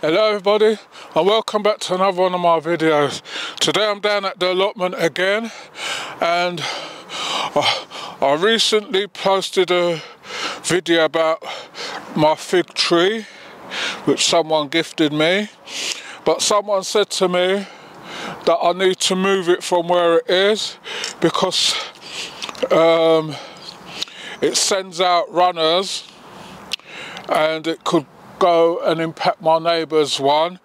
Hello everybody and welcome back to another one of my videos. Today I'm down at the allotment again, and I recently posted a video about my fig tree which someone gifted me, but someone said to me that I need to move it from where it is because it sends out runners and it could go and impact my neighbour's one,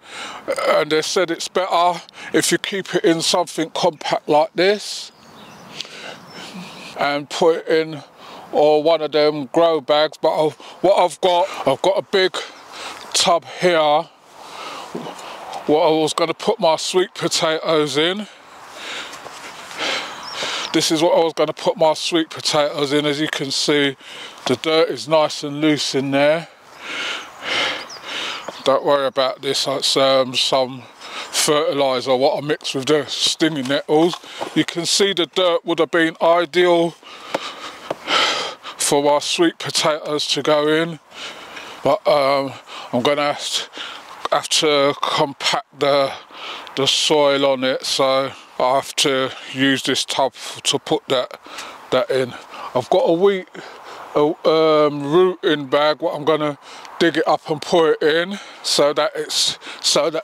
and they said it's better if you keep it in something compact like this and put it in or one of them grow bags. But what I've got a big tub here what I was going to put my sweet potatoes in. This is what I was going to put my sweet potatoes in. As you can see, the dirt is nice and loose in there. Don't worry about this, it's some fertiliser what I mixed with the stinging nettles. You can see the dirt would have been ideal for my sweet potatoes to go in, but I'm going to have to compact the soil on it, so I have to use this tub to put that in. I've got a wheat rooting bag what I'm going to dig it up and put it in so that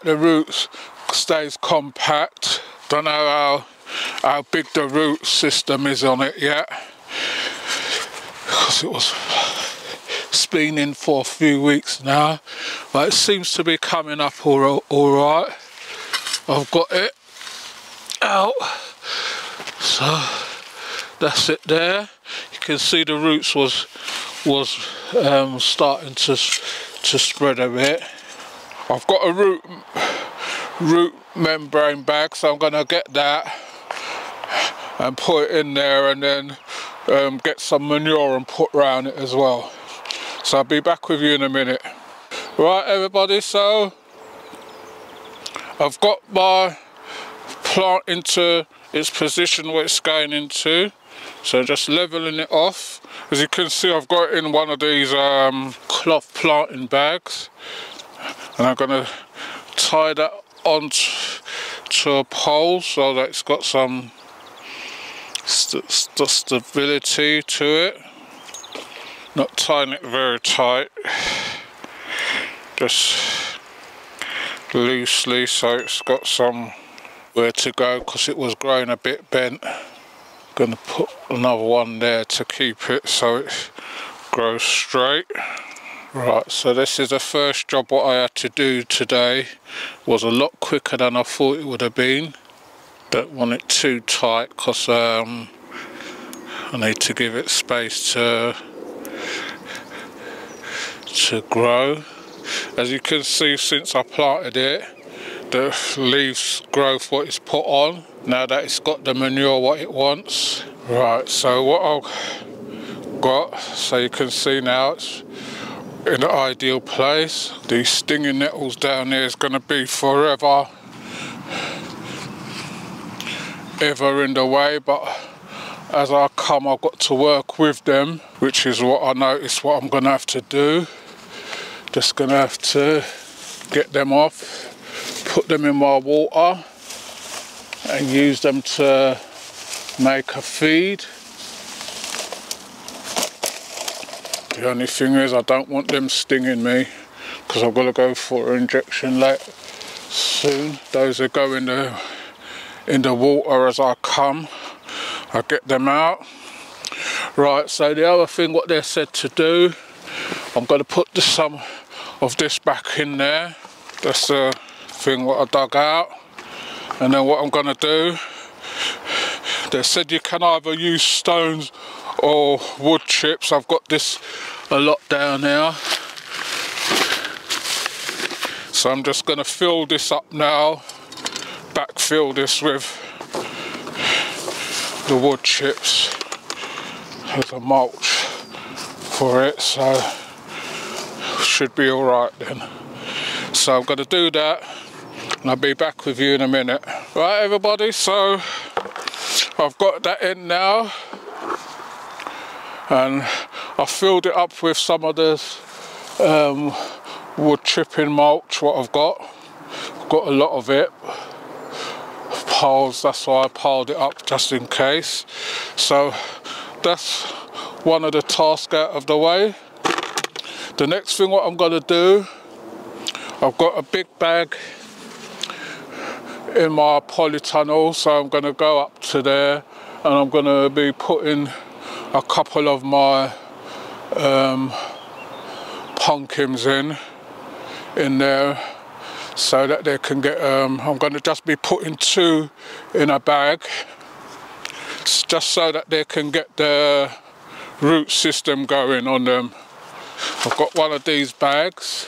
the roots stays compact. Don't know how big the root system is on it yet because it's been in for a few weeks now, but it seems to be coming up all right. I've got it out, so that's it there. You can see the roots was starting to spread a bit. I've got a root membrane bag, so I'm going to get that and put it in there, and then get some manure and put around it as well. So I'll be back with you in a minute. Right everybody, so I've got my plant into its position where it's going into, so just leveling it off. As you can see, I've got it in one of these cloth planting bags, and I'm going to tie that onto a pole so that it's got some stability to it. Not tying it very tight, just loosely so it's got somewhere to go because it was growing a bit bent. Going to put another one there to keep it so it grows straight. Right, so this is the first job what I had to do today. Was a lot quicker than I thought it would have been. Don't want it too tight because I need to give it space to grow. As you can see, since I planted it, the leaves growth what it's put on, now that it's got the manure what it wants. Right, so what I've got, so you can see now it's in an ideal place. These stinging nettles down there is going to be forever in the way, but as I come I've got to work with them, which is what I noticed what I'm going to have to do. Just going to have to get them off, put them in my water and use them to make a feed. The only thing is I don't want them stinging me because I've got to go for an injection soon. Those will go in the water as I come. I get them out. Right, so the other thing what they said to do, I'm going to put some of this back in there. That's the thing what I dug out. And then what I'm going to do, they said you can either use stones or wood chips. I've got this a lot down here. So I'm just going to fill this up now, backfill this with the wood chips as a mulch for it, so should be alright then. So I'm going to do that and I'll be back with you in a minute. Right everybody, so I've got that in now and I filled it up with some of this wood chipping mulch, what I've got a lot of it, piles, that's why I piled it up just in case. So that's one of the tasks out of the way. The next thing what I'm going to do, I've got a big bag in my polytunnel, so I'm going to go up to there and I'm going to be putting a couple of my pumpkins in there so that they can get, I'm going to just be putting 2 in a bag just so that they can get the root system going on them. I've got one of these bags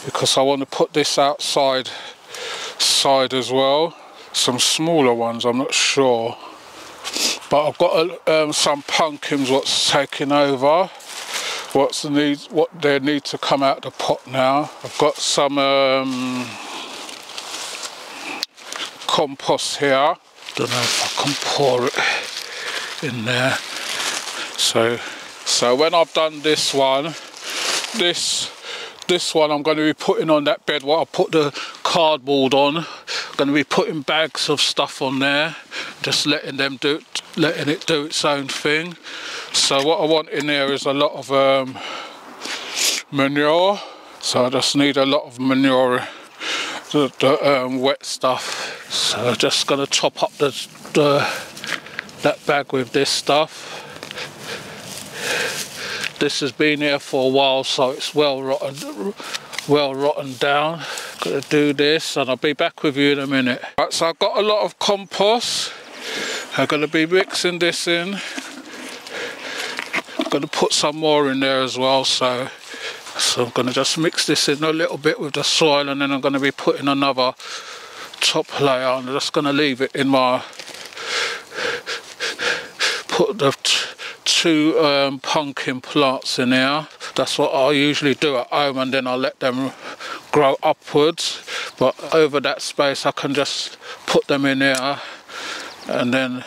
because I want to put this outside as well. Some smaller ones, I'm not sure, but I've got some pumpkins what's taking over, what they need to come out the pot now. I've got some compost here, don't know if I can pour it in there. So when I've done this one I'm going to be putting on that bed what I put the cardboard on. I'm going to be putting bags of stuff on there, just letting it do its own thing. So what I want in there is a lot of manure. So I just need a lot of manure, the wet stuff. So I'm just going to top up that bag with this stuff. This has been here for a while, so it's well rotten down. Gonna do this and I'll be back with you in a minute. Right, so I've got a lot of compost. I'm gonna be mixing this in. I'm gonna put some more in there as well, so I'm gonna just mix this in a little bit with the soil, and then I'm gonna be putting another top layer. I'm just gonna leave it in my, put the 2 pumpkin plants in here. That's what I usually do at home, and then I let them grow upwards. But over that space I can just put them in here and then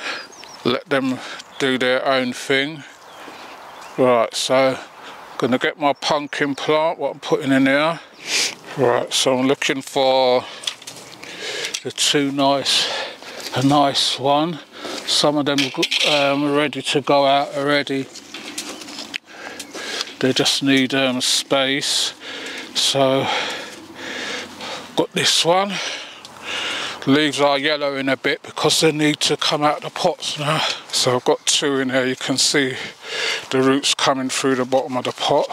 let them do their own thing. Right, so I'm gonna get my pumpkin plant, what I'm putting in here. Right, so I'm looking for a nice one. Some of them are ready to go out already. They just need space. So got this one. Leaves are yellow in a bit because they need to come out the pots now. So I've got 2 in here. You can see the roots coming through the bottom of the pot.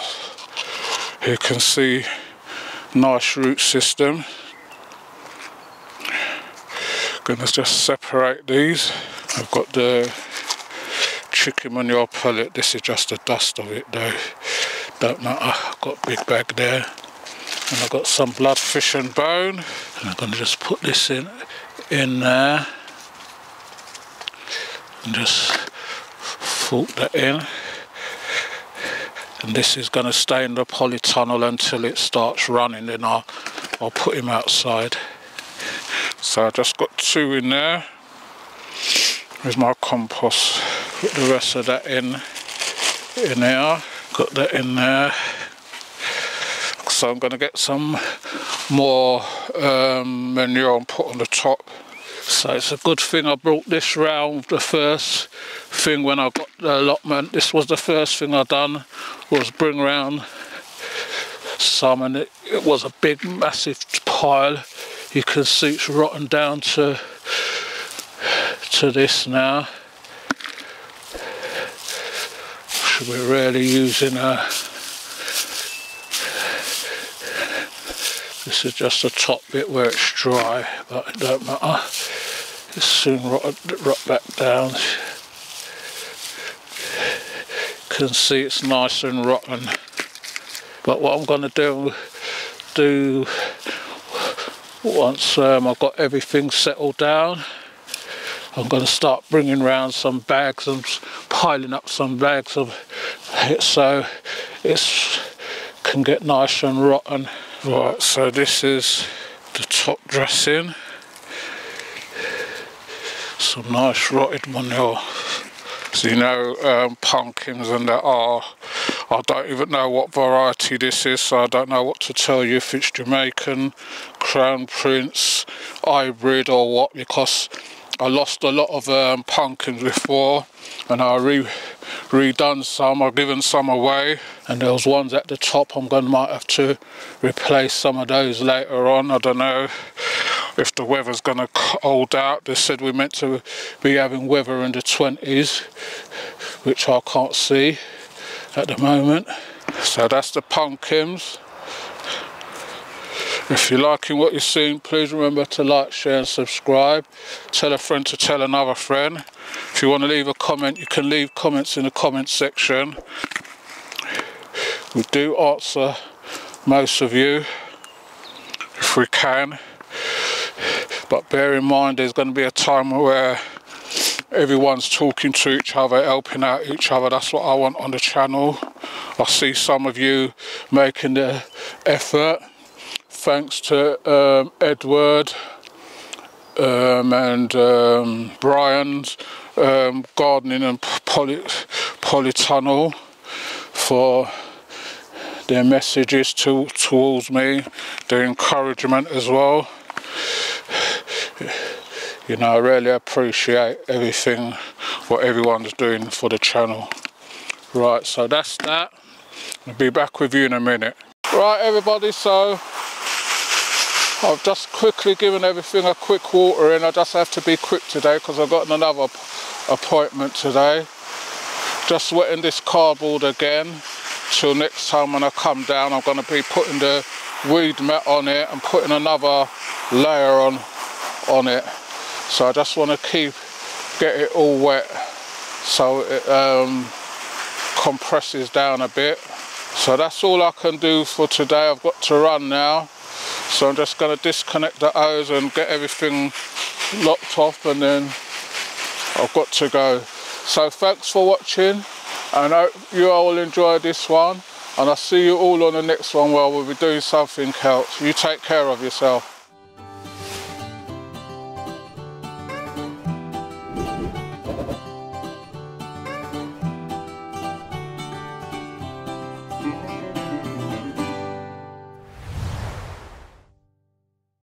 You can see nice root system. Gonna just separate these. I've got the chicken manure pellet. This is just the dust of it though. Don't matter. I've got a big bag there. And I've got some blood, fish and bone. And I'm going to just put this in there. And just fold that in. And this is going to stay in the polytunnel until it starts running. Then I'll put him outside. So I just got 2 in there. Here's my compost. Put the rest of that in there. Got that in there. So I'm going to get some more manure and put on the top. So it's a good thing I brought this round. The first thing when I got the allotment, this was the first thing I done, was bring round some, and it was a big massive pile. You can see it's rotten down to this now. So we're really using this is just the top bit where it's dry, but it don't matter. It's soon rot back down. You can see it's nice and rotten. But what I'm going to do once I've got everything settled down, I'm going to start bringing around some bags and piling up some bags of it so it can get nice and rotten. Right, so this is the top dressing. Some nice rotted manure. So you know, pumpkins and that are I don't even know what variety this is, so I don't know what to tell you if it's Jamaican, Crown Prince, hybrid or what, because I lost a lot of pumpkins before, and I redone some. I've given some away, and there was ones at the top. Might have to replace some of those later on. I don't know if the weather's gonna hold out. They said we're meant to be having weather in the 20s, which I can't see at the moment. So that's the pumpkins. If you're liking what you're seeing, please remember to like, share and subscribe. Tell a friend to tell another friend. If you want to leave a comment, you can leave comments in the comment section. We do answer most of you if we can, but bear in mind there's going to be a time where everyone's talking to each other, helping out each other. That's what I want on the channel. I see some of you making the effort. Thanks to Edward and Brian's Gardening and Polytunnel for their messages towards me, their encouragement as well. You know, I really appreciate everything, what everyone's doing for the channel. Right, so that's that. I'll be back with you in a minute. Right everybody, so I've just quickly given everything a quick watering. I just have to be quick today because I've got another appointment today. Just wetting this cardboard again. Till next time when I come down, I'm going to be putting the weed mat on it and putting another layer on it. So I just want to get it all wet so it compresses down a bit. So that's all I can do for today. I've got to run now. So I'm just going to disconnect the hose and get everything locked off, and then I've got to go. So thanks for watching, and I hope you all enjoyed this one, and I'll see you all on the next one where we'll be doing something else. You take care of yourself.